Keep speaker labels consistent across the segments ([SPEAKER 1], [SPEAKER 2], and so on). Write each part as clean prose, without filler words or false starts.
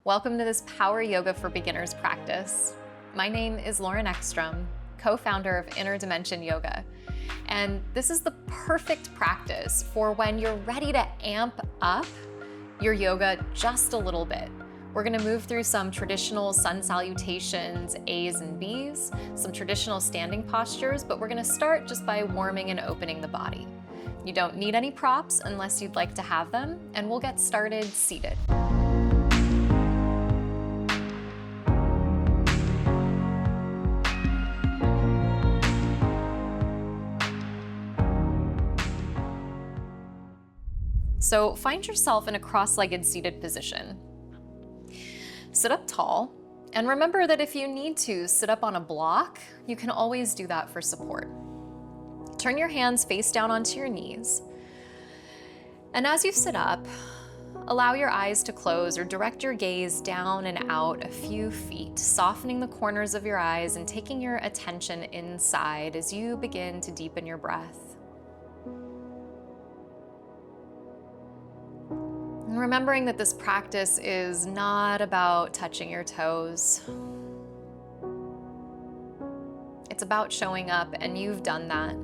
[SPEAKER 1] Welcome to this Power Yoga for Beginners practice. My name is Lauren Ekstrom, co-founder of Inner Dimension Yoga. And this is the perfect practice for when you're ready to amp up your yoga just a little bit. We're gonna move through some traditional sun salutations, A's and B's, some traditional standing postures, but we're gonna start just by warming and opening the body. You don't need any props unless you'd like to have them, and we'll get started seated. So find yourself in a cross-legged seated position. Sit up tall, and remember that if you need to sit up on a block, you can always do that for support. Turn your hands face down onto your knees. And as you sit up, allow your eyes to close or direct your gaze down and out a few feet, softening the corners of your eyes and taking your attention inside as you begin to deepen your breath. And remembering that this practice is not about touching your toes. It's about showing up, and you've done that.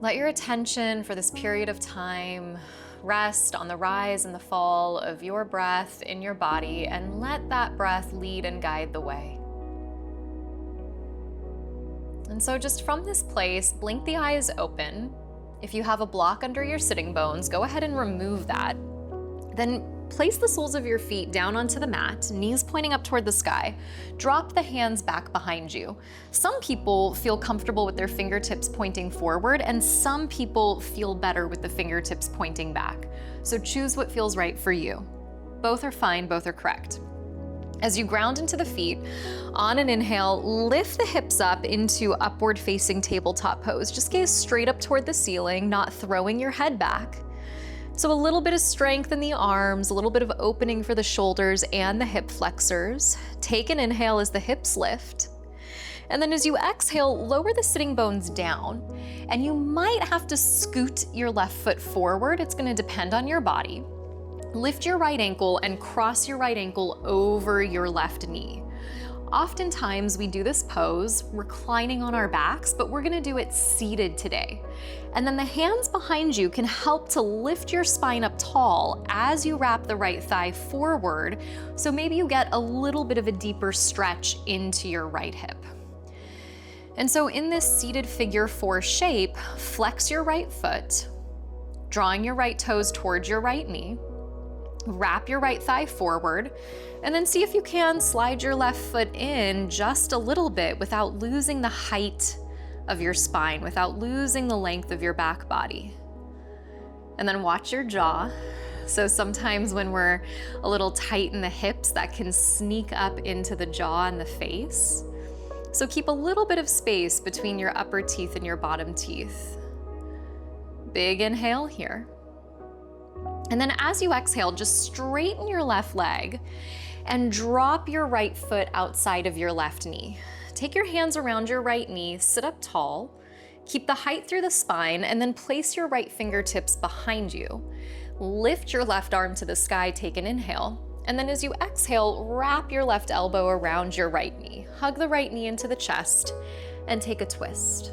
[SPEAKER 1] Let your attention for this period of time rest on the rise and the fall of your breath in your body, and let that breath lead and guide the way. And so just from this place, blink the eyes open. If you have a block under your sitting bones, go ahead and remove that. Then place the soles of your feet down onto the mat, knees pointing up toward the sky. Drop the hands back behind you. Some people feel comfortable with their fingertips pointing forward, and some people feel better with the fingertips pointing back. So choose what feels right for you. Both are fine, both are correct. As you ground into the feet, on an inhale, lift the hips up into upward facing tabletop pose. Just gaze straight up toward the ceiling, not throwing your head back. So a little bit of strength in the arms, a little bit of opening for the shoulders and the hip flexors. Take an inhale as the hips lift. And then as you exhale, lower the sitting bones down. And you might have to scoot your left foot forward. It's going to depend on your body. Lift your right ankle and cross your right ankle over your left knee. Oftentimes we do this pose reclining on our backs, but we're gonna do it seated today. And then the hands behind you can help to lift your spine up tall as you wrap the right thigh forward, so maybe you get a little bit of a deeper stretch into your right hip. And so in this seated figure 4 shape, flex your right foot, drawing your right toes towards your right knee. Wrap your right thigh forward, and then see if you can slide your left foot in just a little bit without losing the height of your spine, without losing the length of your back body. And then watch your jaw. So sometimes when we're a little tight in the hips, that can sneak up into the jaw and the face. So keep a little bit of space between your upper teeth and your bottom teeth. Big inhale here. And then as you exhale, just straighten your left leg and drop your right foot outside of your left knee. Take your hands around your right knee, sit up tall, keep the height through the spine, and then place your right fingertips behind you. Lift your left arm to the sky, take an inhale. And then as you exhale, wrap your left elbow around your right knee. Hug the right knee into the chest and take a twist.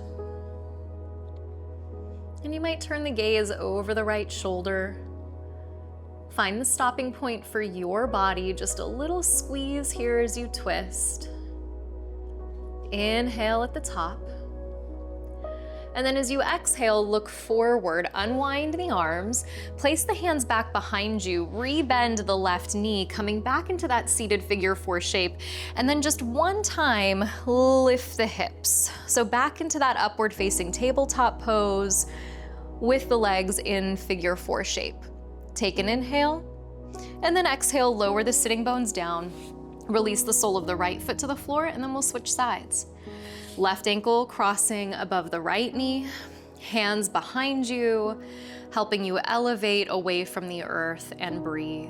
[SPEAKER 1] And you might turn the gaze over the right shoulder. Find the stopping point for your body, just a little squeeze here as you twist. Inhale at the top. And then as you exhale, look forward, unwind the arms, place the hands back behind you, rebend the left knee, coming back into that seated figure 4 shape, and then just one time, lift the hips. So back into that upward facing tabletop pose with the legs in figure 4 shape. Take an inhale, and then exhale, lower the sitting bones down, release the sole of the right foot to the floor, and then we'll switch sides. Left ankle crossing above the right knee, hands behind you, helping you elevate away from the earth and breathe.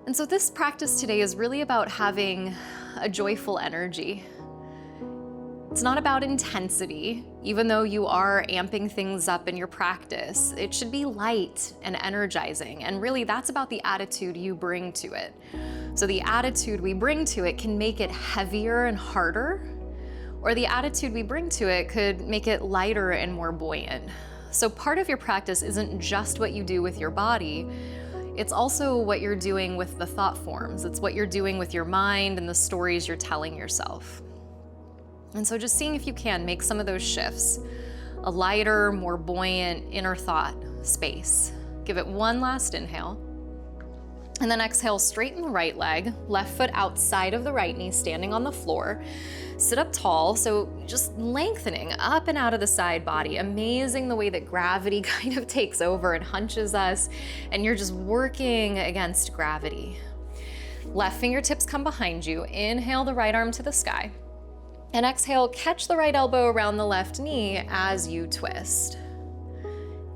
[SPEAKER 1] And so this practice today is really about having a joyful energy. It's not about intensity, even though you are amping things up in your practice. It should be light and energizing, and really that's about the attitude you bring to it. So the attitude we bring to it can make it heavier and harder, or the attitude we bring to it could make it lighter and more buoyant. So part of your practice isn't just what you do with your body, it's also what you're doing with the thought forms. It's what you're doing with your mind and the stories you're telling yourself. And so just seeing if you can make some of those shifts, a lighter, more buoyant inner thought space. Give it one last inhale. And then exhale, straighten the right leg, left foot outside of the right knee, standing on the floor. Sit up tall, so just lengthening up and out of the side body. Amazing the way that gravity kind of takes over and hunches us, and you're just working against gravity. Left fingertips come behind you. Inhale the right arm to the sky. And exhale, catch the right elbow around the left knee as you twist.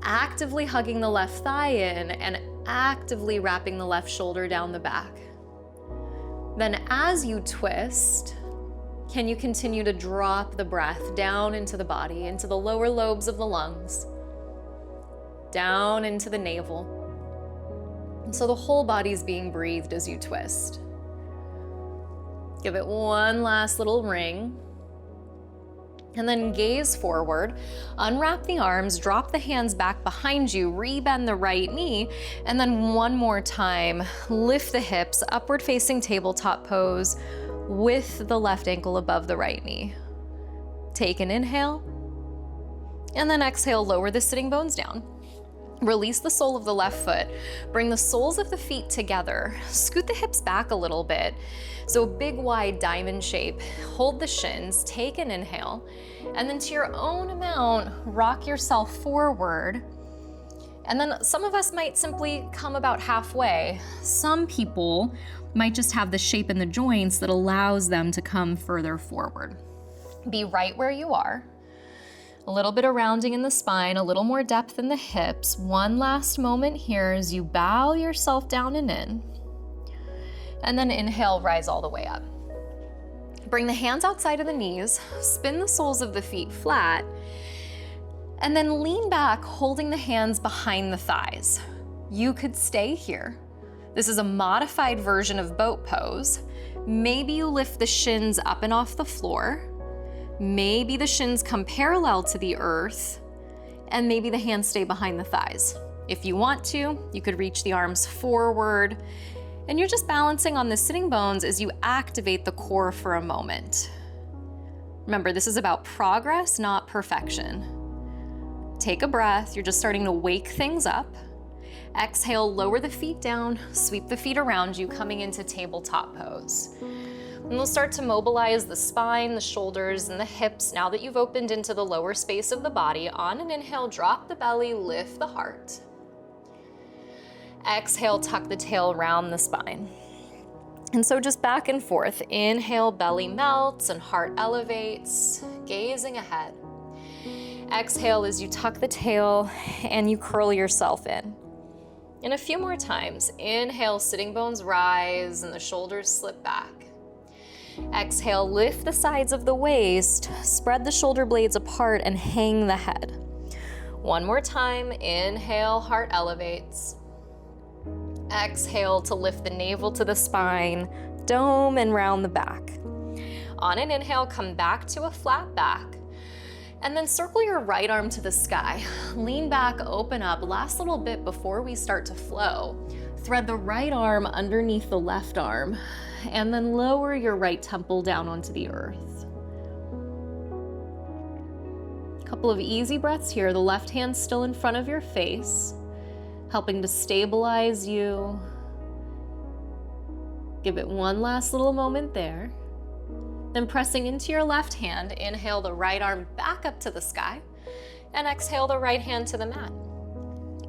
[SPEAKER 1] Actively hugging the left thigh in and actively wrapping the left shoulder down the back. Then as you twist, can you continue to drop the breath down into the body, into the lower lobes of the lungs, down into the navel. And so the whole body's being breathed as you twist. Give it one last little ring. And then gaze forward, unwrap the arms, drop the hands back behind you, rebend the right knee, and then one more time, lift the hips, upward facing tabletop pose with the left ankle above the right knee. Take an inhale, and then exhale, lower the sitting bones down. Release the sole of the left foot. Bring the soles of the feet together. Scoot the hips back a little bit. So big, wide diamond shape. Hold the shins, take an inhale, and then to your own amount, rock yourself forward. And then some of us might simply come about halfway. Some people might just have the shape in the joints that allows them to come further forward. Be right where you are. A little bit of rounding in the spine, a little more depth in the hips. One last moment here as you bow yourself down and in. And then inhale, rise all the way up. Bring the hands outside of the knees, spin the soles of the feet flat, and then lean back, holding the hands behind the thighs. You could stay here. This is a modified version of boat pose. Maybe you lift the shins up and off the floor. Maybe the shins come parallel to the earth, and maybe the hands stay behind the thighs. If you want to, you could reach the arms forward, and you're just balancing on the sitting bones as you activate the core for a moment. Remember, this is about progress, not perfection. Take a breath, you're just starting to wake things up. Exhale, lower the feet down, sweep the feet around you, coming into tabletop pose. And we'll start to mobilize the spine, the shoulders, and the hips now that you've opened into the lower space of the body. On an inhale, drop the belly, lift the heart. Exhale, tuck the tail around the spine. And so just back and forth. Inhale, belly melts and heart elevates, gazing ahead. Exhale as you tuck the tail and you curl yourself in. And a few more times. Inhale, sitting bones rise and the shoulders slip back. Exhale, lift the sides of the waist, spread the shoulder blades apart and hang the head. One more time, inhale, heart elevates. Exhale to lift the navel to the spine, dome and round the back. On an inhale, come back to a flat back. And then circle your right arm to the sky. Lean back, open up. Last little bit before we start to flow. Thread the right arm underneath the left arm, and then lower your right temple down onto the earth. A couple of easy breaths here. The left hand still in front of your face, helping to stabilize you. Give it one last little moment there. Then pressing into your left hand, inhale the right arm back up to the sky, and exhale the right hand to the mat.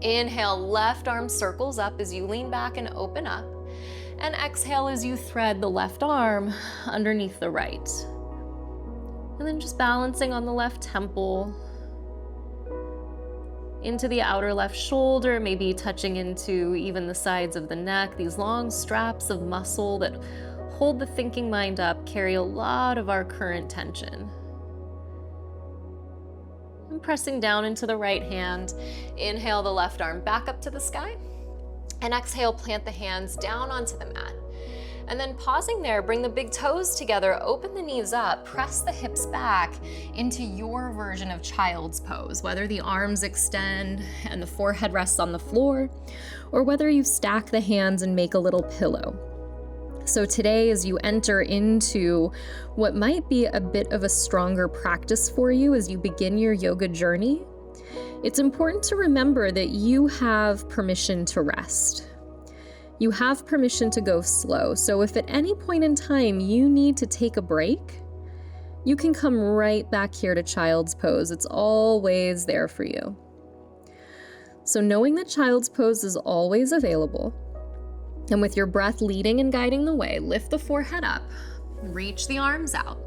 [SPEAKER 1] Inhale, left arm circles up as you lean back and open up. And exhale as you thread the left arm underneath the right. And then just balancing on the left temple, into the outer left shoulder, maybe touching into even the sides of the neck. These long straps of muscle that hold the thinking mind up, carry a lot of our current tension. pressing down into the right hand. Inhale the left arm back up to the sky. And exhale, plant the hands down onto the mat. And then pausing there, bring the big toes together, open the knees up, press the hips back into your version of child's pose, whether the arms extend and the forehead rests on the floor, or whether you stack the hands and make a little pillow. So today, as you enter into what might be a bit of a stronger practice for you as you begin your yoga journey, it's important to remember that you have permission to rest. You have permission to go slow. So if at any point in time you need to take a break, you can come right back here to child's pose. It's always there for you. So knowing that child's pose is always available, and with your breath leading and guiding the way, lift the forehead up, reach the arms out,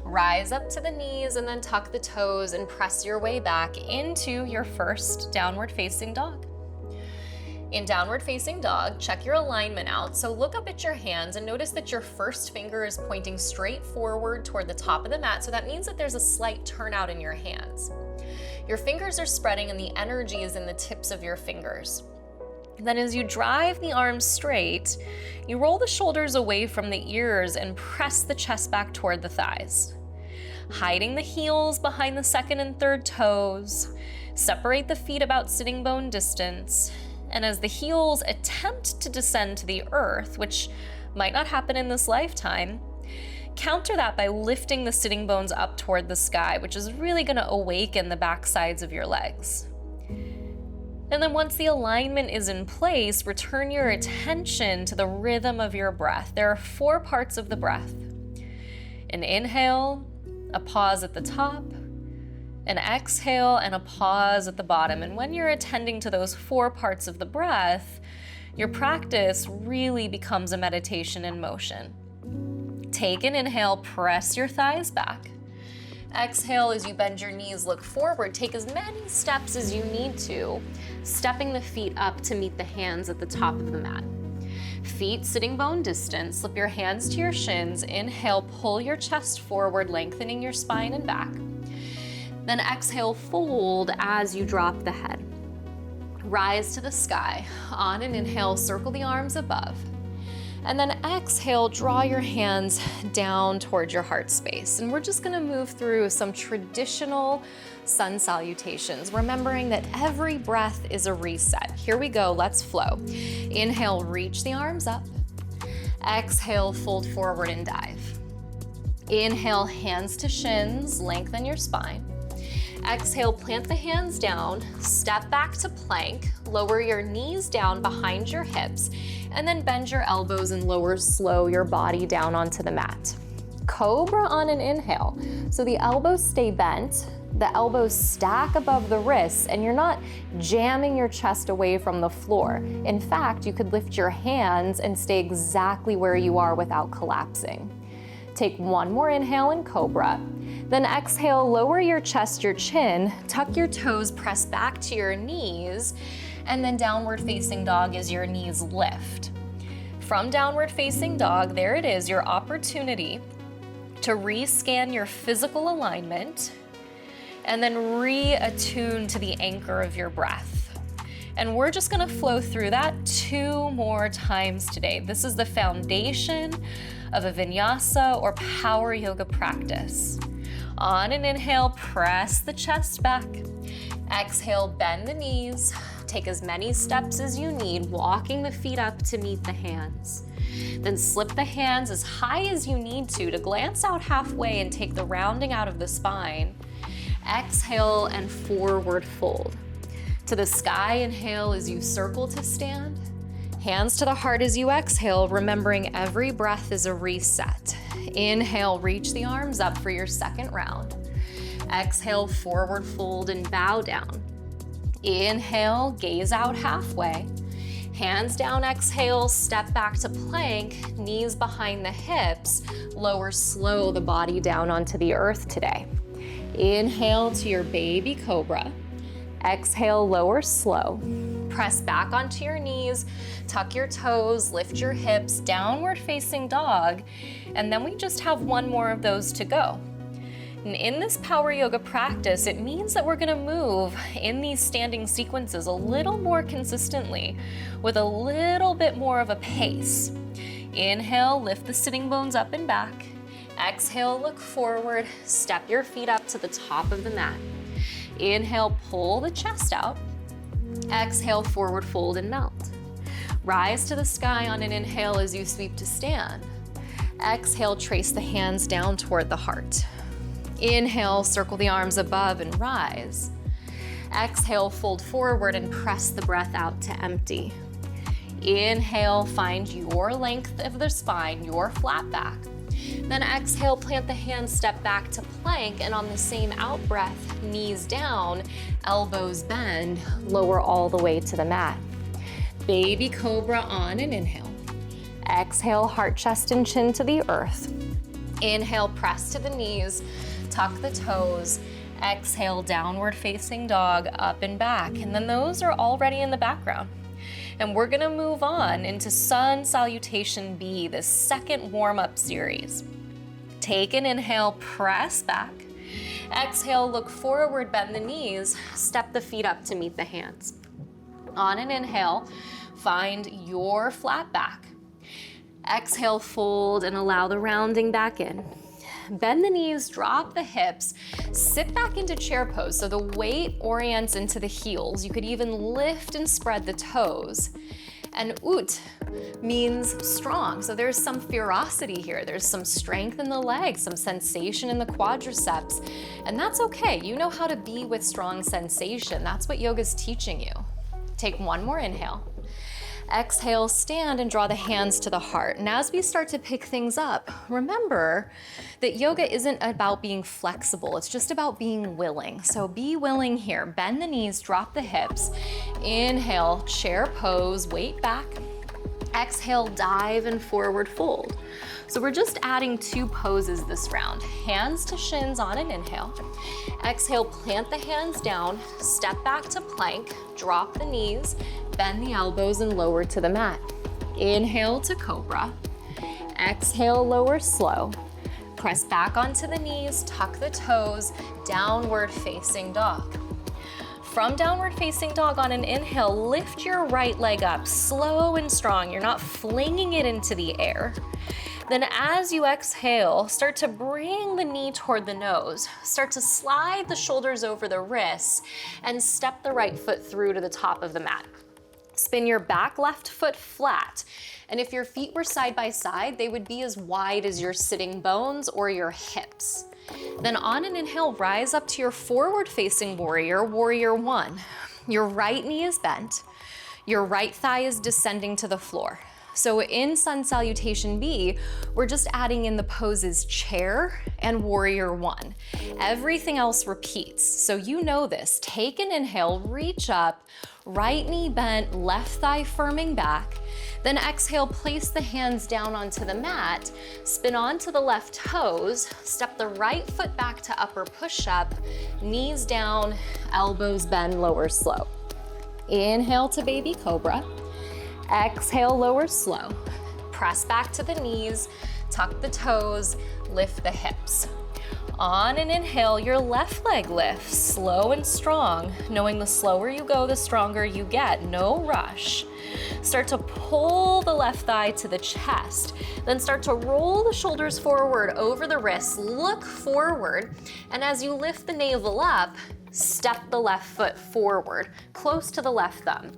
[SPEAKER 1] rise up to the knees, and then tuck the toes and press your way back into your first downward facing dog. In downward facing dog, check your alignment out. So look up at your hands and notice that your first finger is pointing straight forward toward the top of the mat. So that means that there's a slight turnout in your hands. Your fingers are spreading and the energy is in the tips of your fingers. Then as you drive the arms straight, you roll the shoulders away from the ears and press the chest back toward the thighs. Hiding the heels behind the second and third toes, separate the feet about sitting bone distance. And as the heels attempt to descend to the earth, which might not happen in this lifetime, counter that by lifting the sitting bones up toward the sky, which is really going to awaken the back sides of your legs. And then once the alignment is in place, return your attention to the rhythm of your breath. There are 4 parts of the breath: an inhale, a pause at the top, an exhale, and a pause at the bottom. And when you're attending to those 4 parts of the breath, your practice really becomes a meditation in motion. Take an inhale, press your thighs back. Exhale as you bend your knees, look forward. Take as many steps as you need to, stepping the feet up to meet the hands at the top of the mat. Feet sitting bone distance, slip your hands to your shins. Inhale, pull your chest forward, lengthening your spine and back. Then exhale, fold as you drop the head. Rise to the sky. On an inhale, circle the arms above. And then exhale, draw your hands down towards your heart space. And we're just gonna move through some traditional sun salutations, remembering that every breath is a reset. Here we go, let's flow. Inhale, reach the arms up. Exhale, fold forward and dive. Inhale, hands to shins, lengthen your spine. Exhale, plant the hands down, step back to plank, lower your knees down behind your hips, and then bend your elbows and lower slow your body down onto the mat. Cobra on an inhale. So the elbows stay bent, the elbows stack above the wrists, and you're not jamming your chest away from the floor. In fact, you could lift your hands and stay exactly where you are without collapsing. Take one more inhale in Cobra. Then exhale, lower your chest, your chin, tuck your toes, press back to your knees, and then downward facing dog as your knees lift. From downward facing dog, there it is, your opportunity to rescan your physical alignment and then reattune to the anchor of your breath. And we're just gonna flow through that 2 more times today. This is the foundation of a vinyasa or power yoga practice. On an inhale, press the chest back. Exhale, bend the knees. Take as many steps as you need, walking the feet up to meet the hands. Then slip the hands as high as you need to glance out halfway and take the rounding out of the spine. Exhale and forward fold. To the sky, inhale as you circle to stand. Hands to the heart as you exhale, remembering every breath is a reset. Inhale, reach the arms up for your second round. Exhale, forward fold and bow down. Inhale, gaze out halfway. Hands down, exhale, step back to plank, knees behind the hips. Lower slow the body down onto the earth today. Inhale to your baby cobra. Exhale, lower slow. Press back onto your knees, tuck your toes, lift your hips, downward facing dog, and then we just have 1 more of those to go. And in this power yoga practice, it means that we're gonna move in these standing sequences a little more consistently with a little bit more of a pace. Inhale, lift the sitting bones up and back. Exhale, look forward, step your feet up to the top of the mat. Inhale, pull the chest out. Exhale, forward fold and melt. Rise to the sky on an inhale as you sweep to stand. Exhale, trace the hands down toward the heart. Inhale, circle the arms above and rise. Exhale, fold forward and press the breath out to empty. Inhale, find your length of the spine, your flat back. Then exhale, plant the hands, step back to plank, and on the same out breath, knees down, elbows bend, lower all the way to the mat. Baby cobra on an inhale. Exhale, heart, chest, and chin to the earth. Inhale, press to the knees, tuck the toes. Exhale, downward facing dog, up and back. And then those are already in the background. And we're gonna move on into Sun Salutation B, this second warm-up series. Take an inhale, press back. Exhale, look forward, bend the knees, step the feet up to meet the hands. On an inhale, find your flat back. Exhale, fold and allow the rounding back in. Bend the knees, drop the hips, sit back into chair pose so the weight orients into the heels. You could even lift and spread the toes. And ut means strong, so there's some ferocity here. There's some strength in the legs, some sensation in the quadriceps, and that's okay. You know how to be with strong sensation. That's what yoga's teaching you. Take one more inhale. Exhale, stand and draw the hands to the heart. And as we start to pick things up, remember that yoga isn't about being flexible, it's just about being willing. So be willing here. Bend the knees, drop the hips. Inhale, chair pose, weight back. Exhale, dive and forward fold. So we're just adding 2 poses this round. Hands to shins on an inhale. Exhale, plant the hands down, step back to plank, drop the knees, bend the elbows and lower to the mat. Inhale to cobra. Exhale, lower slow. Press back onto the knees, tuck the toes, downward facing dog. From downward facing dog on an inhale, lift your right leg up, slow and strong. You're not flinging it into the air. Then as you exhale, start to bring the knee toward the nose. Start to slide the shoulders over the wrists and step the right foot through to the top of the mat. Spin your back left foot flat. And if your feet were side by side, they would be as wide as your sitting bones or your hips. Then on an inhale, rise up to your forward facing warrior, warrior 1. Your right knee is bent. Your right thigh is descending to the floor. So in Sun Salutation B, we're just adding in the poses chair and warrior 1. Everything else repeats. So you know this. Take an inhale, reach up, right knee bent, left thigh firming back. Then exhale, place the hands down onto the mat, spin onto the left toes, step the right foot back to upper push-up, knees down, elbows bend, lower slow. Inhale to baby cobra. Exhale, lower slow. Press back to the knees, tuck the toes, lift the hips. On an inhale, your left leg lifts, slow and strong, knowing the slower you go, the stronger you get, no rush. Start to pull the left thigh to the chest, then start to roll the shoulders forward over the wrists, look forward, and as you lift the navel up, step the left foot forward, close to the left thumb.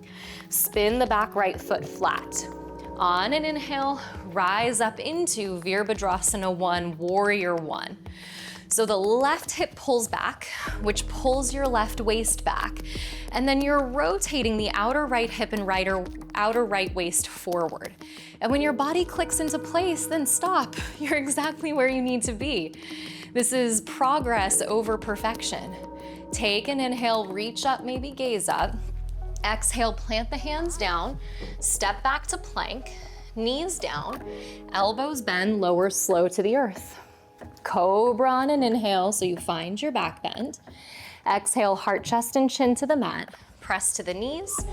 [SPEAKER 1] Spin the back right foot flat. On an inhale, rise up into Virabhadrasana 1, Warrior 1. So the left hip pulls back, which pulls your left waist back, and then you're rotating the outer right hip and outer right waist forward. And when your body clicks into place, then stop. You're exactly where you need to be. This is progress over perfection. Take an inhale, reach up, maybe gaze up. Exhale, plant the hands down, step back to plank, knees down, elbows bend, lower slow to the earth. Cobra on an inhale, so you find your back bend. Exhale, heart, chest, and chin to the mat. Press to the knees,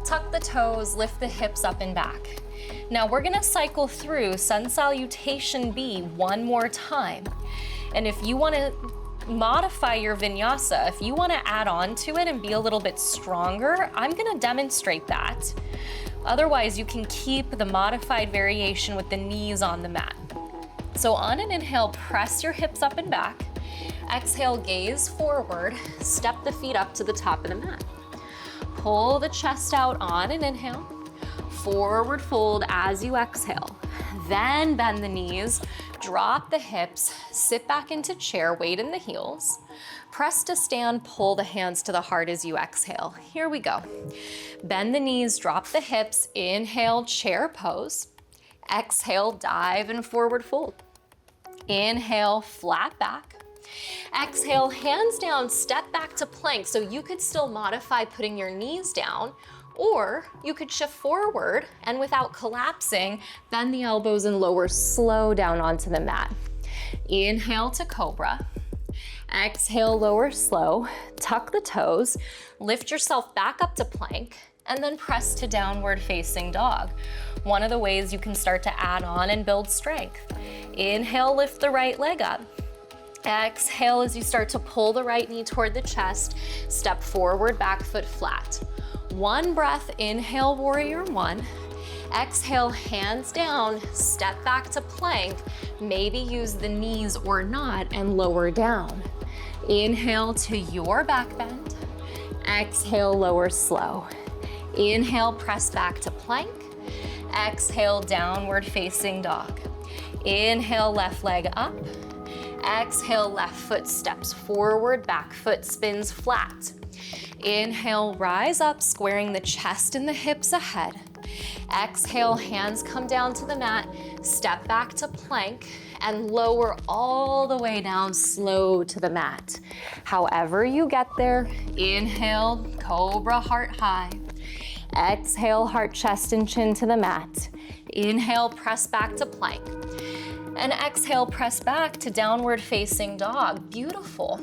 [SPEAKER 1] tuck the toes, lift the hips up and back. Now we're gonna cycle through Sun Salutation B one more time. And if you wanna
[SPEAKER 2] modify your vinyasa. If you want to add on to it and be a little bit stronger, I'm going to demonstrate that. Otherwise, you can keep the modified variation with the knees on the mat. So on an inhale, press your hips up and back. Exhale, gaze forward, step the feet up to the top of the mat. Pull the chest out on an inhale, forward fold as you exhale. Then bend the knees, drop the hips, sit back into chair, weight in the heels. Press to stand, pull the hands to the heart as you exhale. Here we go. Bend the knees, drop the hips, inhale, chair pose. Exhale, dive and forward fold. Inhale, flat back. Exhale, hands down, step back to plank. So you could still modify putting your knees down, or you could shift forward and without collapsing, bend the elbows and lower slow down onto the mat. Inhale to cobra. Exhale, lower slow. Tuck the toes. Lift yourself back up to plank and then press to downward facing dog. One of the ways you can start to add on and build strength. Inhale, lift the right leg up. Exhale as you start to pull the right knee toward the chest. Step forward, back foot flat. One breath, inhale, warrior one. Exhale, hands down, step back to plank. Maybe use the knees or not and lower down. Inhale to your back bend. Exhale, lower slow. Inhale, press back to plank. Exhale, downward facing dog. Inhale, left leg up. Exhale, left foot steps forward, back foot spins flat. Inhale, rise up, squaring the chest and the hips ahead. Exhale, hands come down to the mat, step back to plank, and lower all the way down slow to the mat. However you get there, inhale, cobra, heart high. Exhale, heart, chest, and chin to the mat. Inhale, press back to plank. And exhale, press back to downward facing dog. Beautiful.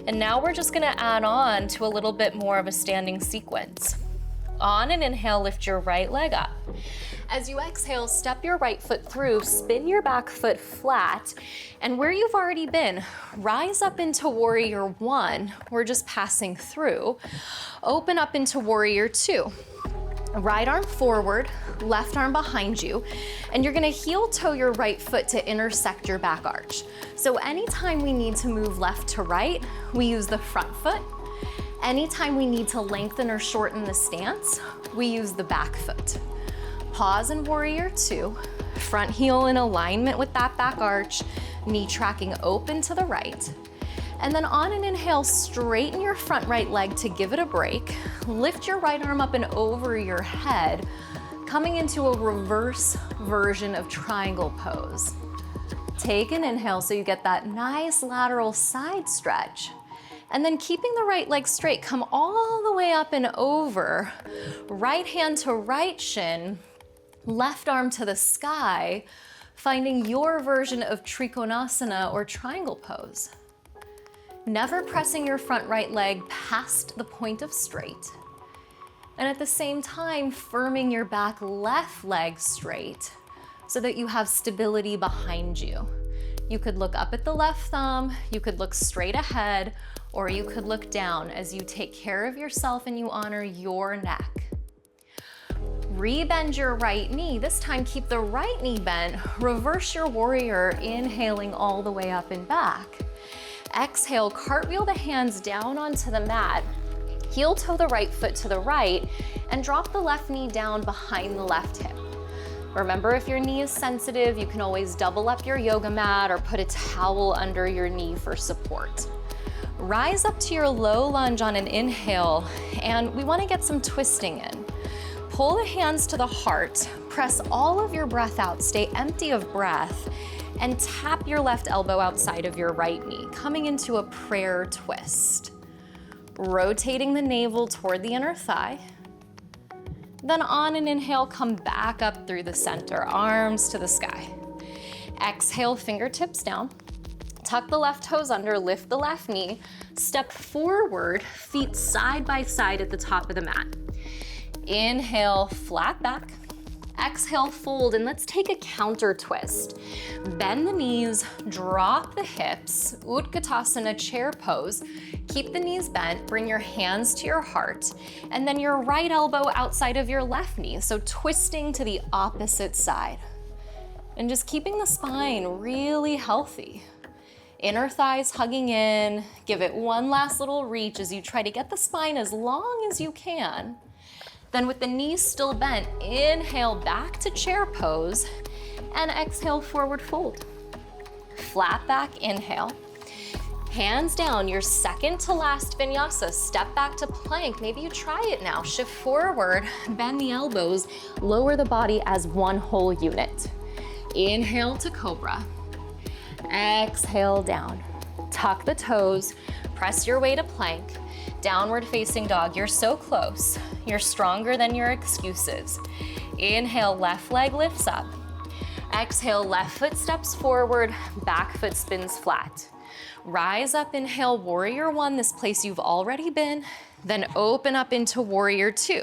[SPEAKER 2] And now we're just gonna add on to a little bit more of a standing sequence. On an inhale, lift your right leg up. As you exhale, step your right foot through, spin your back foot flat, and where you've already been, rise up into warrior one. We're just passing through. Open up into warrior two. Right arm forward, left arm behind you, and you're gonna heel toe your right foot to intersect your back arch. So anytime we need to move left to right, we use the front foot. Anytime we need to lengthen or shorten the stance, we use the back foot. Pause in warrior two, front heel in alignment with that back arch, knee tracking open to the right. And then on an inhale, straighten your front right leg to give it a break. Lift your right arm up and over your head, coming into a reverse version of triangle pose. Take an inhale so you get that nice lateral side stretch. And then keeping the right leg straight, come all the way up and over. Right hand to right shin, left arm to the sky, finding your version of Trikonasana or triangle pose. Never pressing your front right leg past the point of straight. And at the same time, firming your back left leg straight so that you have stability behind you. You could look up at the left thumb, you could look straight ahead, or you could look down as you take care of yourself and you honor your neck. Rebend your right knee. This time, keep the right knee bent. Reverse your warrior, inhaling all the way up and back. Exhale, cartwheel the hands down onto the mat. Heel toe the right foot to the right and drop the left knee down behind the left hip. Remember, if your knee is sensitive, you can always double up your yoga mat or put a towel under your knee for support. Rise up to your low lunge on an inhale, and we want to get some twisting in. Pull the hands to the heart, press all of your breath out, stay empty of breath, and tap your left elbow outside of your right knee, coming into a prayer twist. Rotating the navel toward the inner thigh. Then on an inhale, come back up through the center, arms to the sky. Exhale, fingertips down. Tuck the left toes under, lift the left knee, step forward, feet side by side at the top of the mat. Inhale, flat back. Exhale, fold, and let's take a counter twist. Bend the knees, drop the hips, Utkatasana chair pose. Keep the knees bent, bring your hands to your heart, and then your right elbow outside of your left knee, so twisting to the opposite side. And just keeping the spine really healthy. Inner thighs hugging in, give it one last little reach as you try to get the spine as long as you can. Then with the knees still bent, inhale back to chair pose and exhale, forward fold. Flat back, inhale. Hands down, your second to last vinyasa. Step back to plank. Maybe you try it now. Shift forward, bend the elbows, lower the body as one whole unit. Inhale to cobra. Exhale down. Tuck the toes, press your way to plank. Downward facing dog, you're so close. You're stronger than your excuses. Inhale, left leg lifts up. Exhale, left foot steps forward, back foot spins flat. Rise up, inhale, warrior one, this place you've already been. Then open up into warrior two.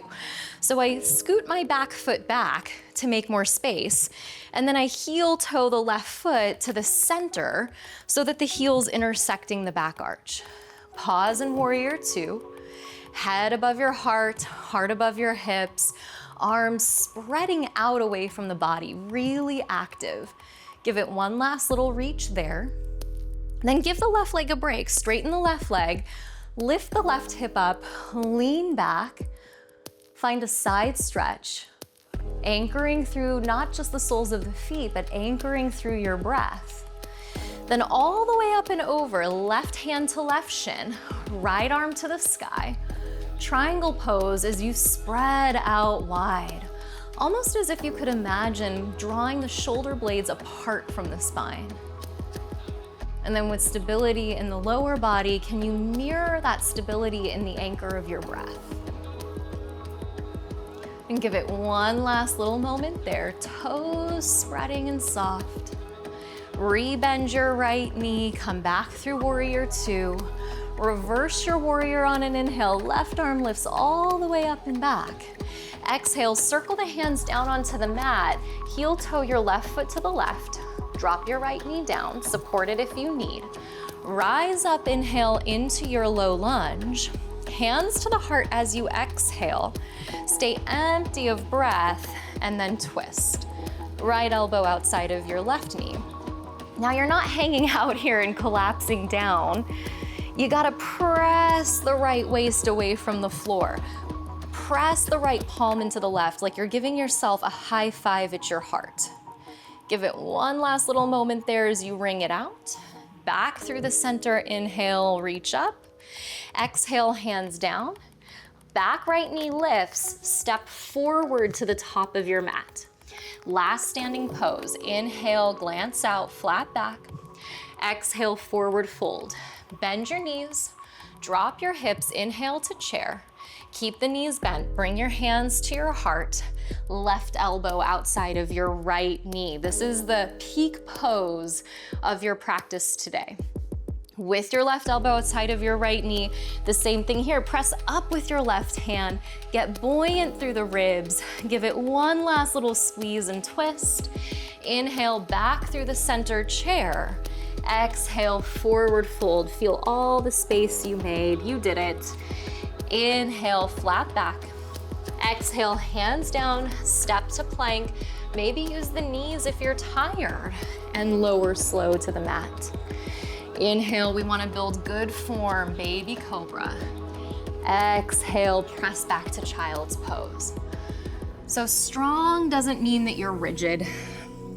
[SPEAKER 2] So I scoot my back foot back to make more space, and then I heel toe the left foot to the center so that the heel's intersecting the back arch. Pause in warrior two. Head above your heart, heart above your hips, arms spreading out away from the body, really active. Give it one last little reach there. Then give the left leg a break, straighten the left leg, lift the left hip up, lean back, find a side stretch, anchoring through not just the soles of the feet, but anchoring through your breath. Then all the way up and over, left hand to left shin, right arm to the sky. Triangle pose as you spread out wide, almost as if you could imagine drawing the shoulder blades apart from the spine. And then with stability in the lower body, can you mirror that stability in the anchor of your breath? And give it one last little moment there, toes spreading and soft. Rebend your right knee, come back through warrior two. Reverse your warrior on an inhale, left arm lifts all the way up and back. Exhale, circle the hands down onto the mat, heel toe your left foot to the left. Drop your right knee down, support it if you need. Rise up, inhale into your low lunge. Hands to the heart as you exhale. Stay empty of breath and then twist. Right elbow outside of your left knee. Now you're not hanging out here and collapsing down. You gotta press the right waist away from the floor. Press the right palm into the left like you're giving yourself a high five at your heart. Give it one last little moment there as you wring it out. Back through the center, inhale, reach up. Exhale, hands down. Back right knee lifts, step forward to the top of your mat. Last standing pose. Inhale, glance out, flat back. Exhale, forward fold. Bend your knees, drop your hips, inhale to chair. Keep the knees bent, bring your hands to your heart. Left elbow outside of your right knee. This is the peak pose of your practice today. With your left elbow outside of your right knee, the same thing here. Press up with your left hand, get buoyant through the ribs. Give it one last little squeeze and twist. Inhale, back through the center chair. Exhale, forward fold. Feel all the space you made. You did it. Inhale, flat back. Exhale, hands down, step to plank. Maybe use the knees if you're tired, and lower slow to the mat. Inhale, we want to build good form, baby cobra. Exhale, press back to child's pose. So strong doesn't mean that you're rigid.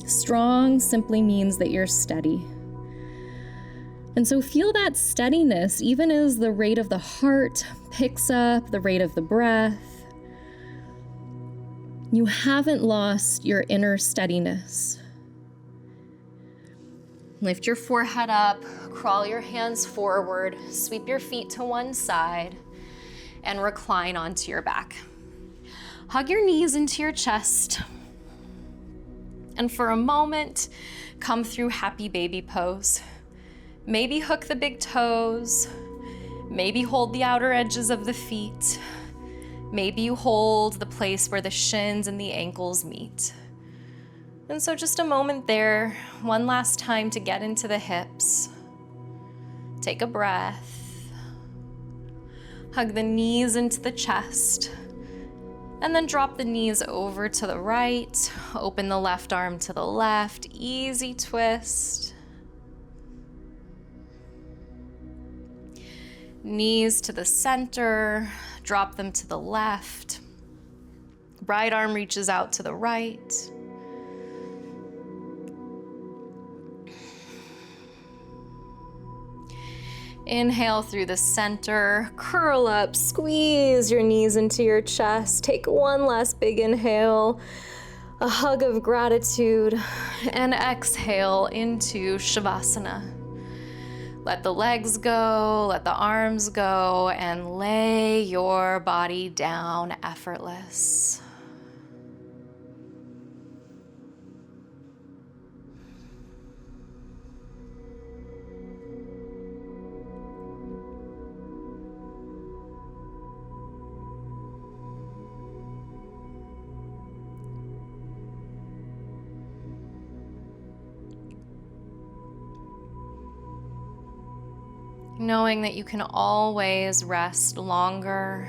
[SPEAKER 2] Strong simply means that you're steady. And so feel that steadiness even as the rate of the heart picks up, the rate of the breath. You haven't lost your inner steadiness. Lift your forehead up, crawl your hands forward, sweep your feet to one side, and recline onto your back. Hug your knees into your chest. And for a moment, come through happy baby pose. Maybe hook the big toes. Maybe hold the outer edges of the feet. Maybe you hold the place where the shins and the ankles meet. And so just a moment there, one last time to get into the hips. Take a breath. Hug the knees into the chest. And then drop the knees over to the right. Open the left arm to the left. Easy twist. Knees to the center. Drop them to the left. Right arm reaches out to the right. Inhale through the center, curl up, squeeze your knees into your chest. Take one last big inhale, a hug of gratitude, and exhale into Shavasana. Let the legs go, let the arms go, and lay your body down effortless. Knowing that you can always rest longer.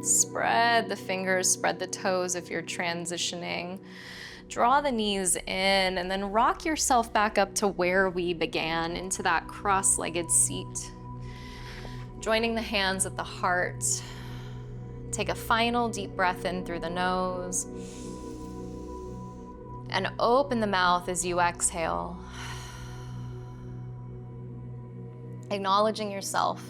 [SPEAKER 2] Spread the fingers, spread the toes if you're transitioning. Draw the knees in and then rock yourself back up to where we began, into that cross-legged seat. Joining the hands at the heart. Take a final deep breath in through the nose. And open the mouth as you exhale. Acknowledging yourself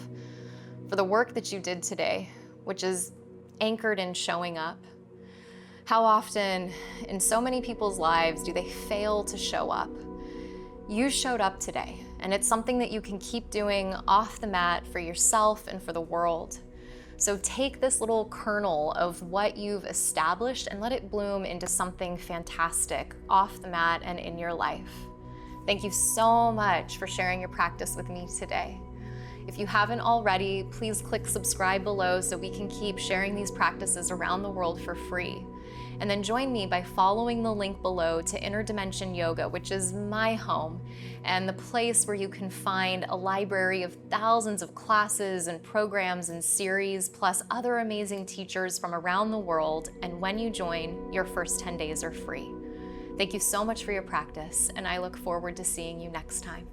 [SPEAKER 2] for the work that you did today, which is anchored in showing up. How often in so many people's lives do they fail to show up? You showed up today, and it's something that you can keep doing off the mat for yourself and for the world. So take this little kernel of what you've established and let it bloom into something fantastic off the mat and in your life. Thank you so much for sharing your practice with me today. If you haven't already, please click subscribe below so we can keep sharing these practices around the world for free. And then join me by following the link below to Inner Dimension Yoga, which is my home and the place where you can find a library of thousands of classes and programs and series, plus other amazing teachers from around the world. And when you join, your first 10 days are free. Thank you so much for your practice, and I look forward to seeing you next time.